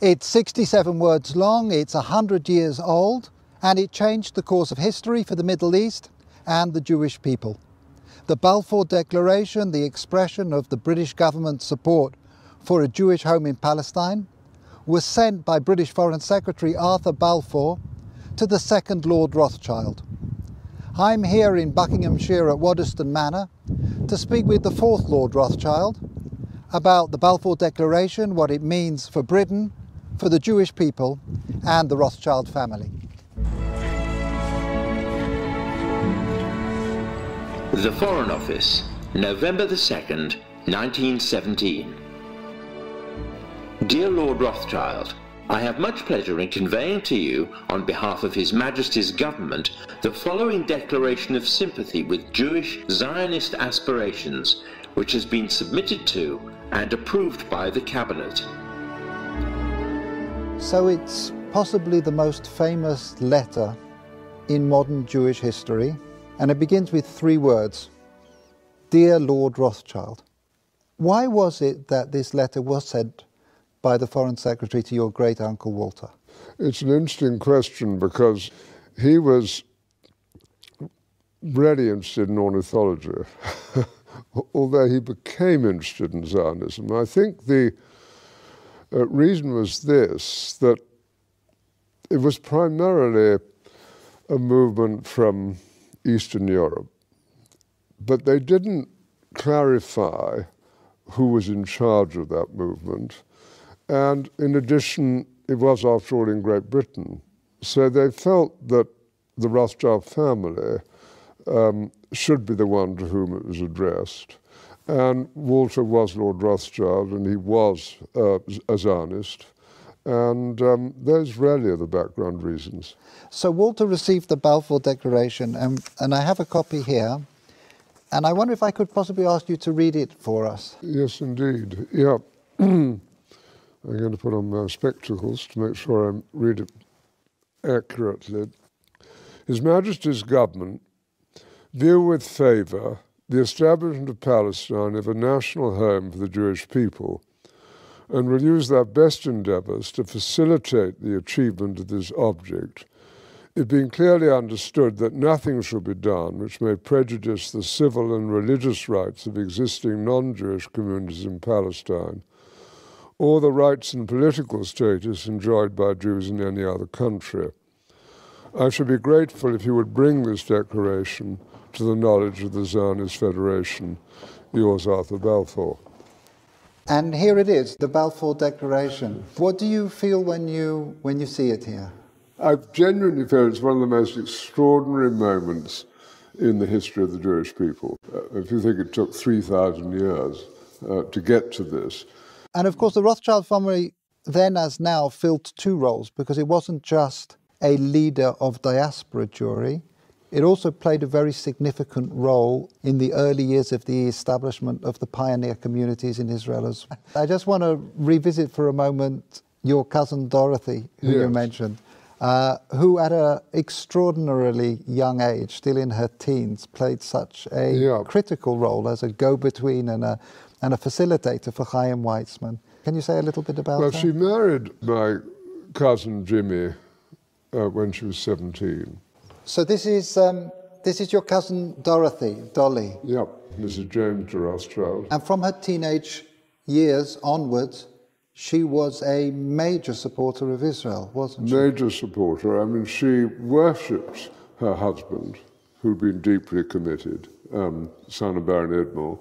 It's 67 words long, it's 100 years old, and it changed the course of history for the Middle East and the Jewish people. The Balfour Declaration, the expression of the British government's support for a Jewish home in Palestine, was sent by British Foreign Secretary Arthur Balfour to the second Lord Rothschild. I'm here in Buckinghamshire at Waddesdon Manor to speak with the fourth Lord Rothschild about the Balfour Declaration, what it means for Britain, for the Jewish people and the Rothschild family. The Foreign Office, November the 2nd, 1917. Dear Lord Rothschild, I have much pleasure in conveying to you, on behalf of His Majesty's Government, the following declaration of sympathy with Jewish Zionist aspirations, which has been submitted to and approved by the Cabinet. So it's possibly the most famous letter in modern Jewish history, and it begins with 3 words, Dear Lord Rothschild. Why was it that this letter was sent by the Foreign Secretary to your great-uncle Walter? It's an interesting question because he was really interested in ornithology, although he became interested in Zionism. I think the reason was this, that it was primarily a movement from Eastern Europe, but they didn't clarify who was in charge of that movement. And in addition, it was, after all, in Great Britain. So they felt that the Rothschild family should be the one to whom it was addressed. And Walter was Lord Rothschild, and he was a Zionist. And those really are the background reasons. So Walter received the Balfour Declaration, and I have a copy here. And I wonder if I could possibly ask you to read it for us. Yes, indeed. Yeah. I'm going to put on my spectacles to make sure I read it accurately. His Majesty's Government view with favour the establishment of Palestine as a national home for the Jewish people, and will use their best endeavours to facilitate the achievement of this object, it being clearly understood that nothing shall be done which may prejudice the civil and religious rights of existing non-Jewish communities in Palestine, or the rights and political status enjoyed by Jews in any other country. I should be grateful if you would bring this declaration to the knowledge of the Zionist Federation. Yours, Arthur Balfour. And here it is, the Balfour Declaration. What do you feel when you see it here? I genuinely feel it's one of the most extraordinary moments in the history of the Jewish people. If you think it took 3,000 years to get to this. And of course, the Rothschild family then as now filled 2 roles, because it wasn't just a leader of diaspora Jewry, it also played a very significant role in the early years of the establishment of the pioneer communities in Israel as well. I just want to revisit for a moment your cousin Dorothy, who Yes. you mentioned, who at an extraordinarily young age, still in her teens, played such a critical role as a go-between and a facilitator for Chaim Weizmann. Can you say a little bit about that? Well, she married my cousin Jimmy when she was 17. So this is your cousin Dorothy, Dolly. Yep, Mrs. James de Rothschild. And from her teenage years onwards, she was a major supporter of Israel, wasn't she? Major supporter. I mean, she worshipped her husband, who'd been deeply committed, son of Baron Edmore.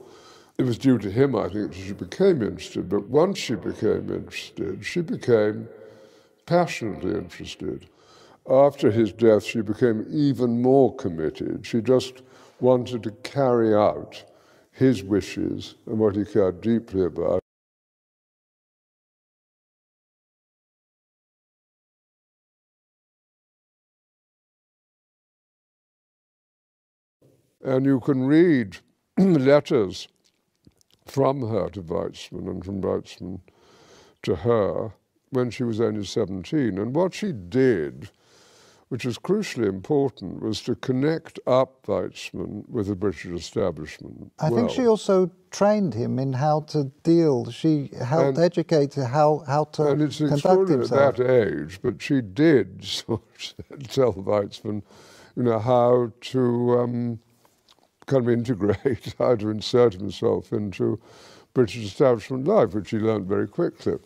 It was due to him, I think, that she became interested. But once she became interested, she became passionately interested. After his death, she became even more committed. She just wanted to carry out his wishes and what he cared deeply about. And you can read letters from her to Weizmann and from Weizmann to her when she was only 17. And what she did which was crucially important, was to connect up Weizmann with the British establishment. I think she also trained him in how to deal. She helped educate how to and it's conduct extraordinary himself. at that age, but she did sort of tell Weizmann, you know, how to kind of integrate, how to insert himself into British establishment life, which he learned very quickly.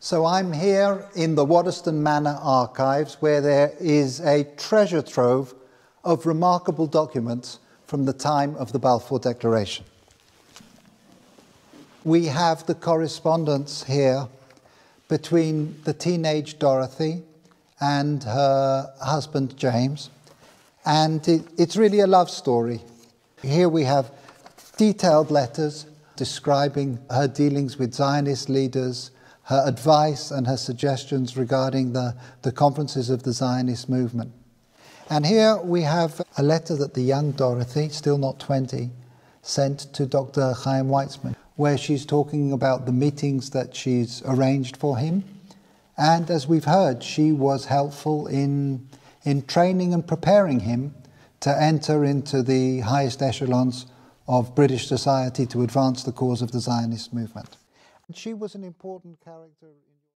So I'm here in the Waddesdon Manor archives, where there is a treasure trove of remarkable documents from the time of the Balfour Declaration. We have the correspondence here between the teenage Dorothy and her husband James, and it's really a love story. Here we have detailed letters describing her dealings with Zionist leaders, her advice and her suggestions regarding the conferences of the Zionist movement. And here we have a letter that the young Dorothy, still not 20, sent to Dr. Chaim Weizmann, where she's talking about the meetings that she's arranged for him. And as we've heard, she was helpful in training and preparing him to enter into the highest echelons of British society to advance the cause of the Zionist movement. She was an important character.